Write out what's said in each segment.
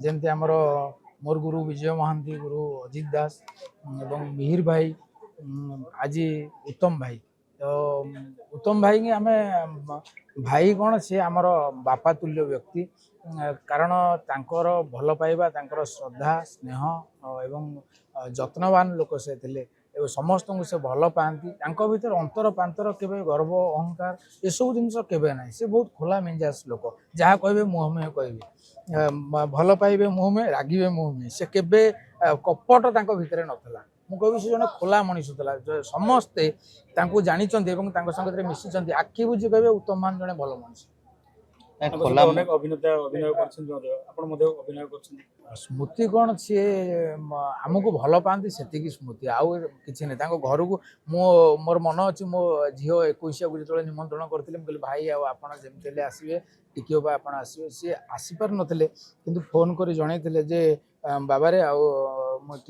जमती आमर मोर गुरु विजय महांती गुरु अजित दास एवं मिहिर भाई आज उत्तम भाई तो उत्तम भाई की आम भाई कौन सी आमर बापा तुल्य व्यक्ति कारण तांकर भल पाइबा तांकर श्रद्धा स्नेह एवं जत्नवान लोक से थे समस्त को से भल पाती भर अंतर पांतर केवे गर्व अहंकार ये सब जिन केवे ना से बहुत खोला मिंजास लोक जहाँ कहे मुँह में कहे भल पाइबे मुँह में रागिबे मुँह में से केवे कपट भितर नथला मु कह से जन खोला मनीष समस्ते जानी संगे मिसी आखि बुझी कहे उत्तम मान जड़े भल मनीष अनेक अभिनेता अभिनय अभिनय स्मृति कौन सी आमको भल पाती से स्मृति आउ कि ना घर को मोर मन अच्छी मो झी 21 को जो निमंत्रण करते कहली भाई आमती आसवे टिके आप आसवे सी आसीपार नथिले किंतु फोन कर जनई जे बाबा रे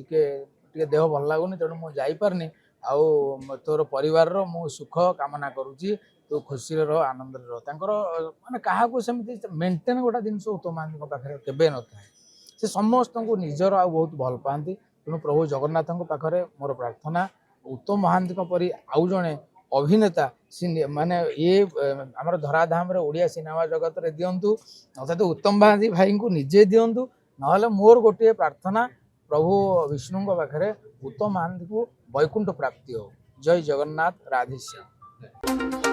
टे देह भल लगुनि तेणु मुझे पारनी आउ तोर परिवार मु सुख कामना करुच्ची तो खुशी रह आनंद रह माने क्या मेंटेन गोटा जिन उत्तम महांती पाखे केवे न था से समस्त को निजर आ बहुत भल पाती तेणु प्रभु जगन्नाथ पाखे मोर प्रार्थना उत्तम महांती परी आउ जड़े अभिनेता माने ये आम धराधाम ओडिया सिनेमा जगत रे दिंतु अर्थात उत्तम महांती भाई को निजे दिंतु ना मोर गोटे प्रार्थना प्रभु विष्णु पाखे उत्तम महांती को वैकुंठ प्राप्ति हो। जय जगन्नाथ राधेश्याम।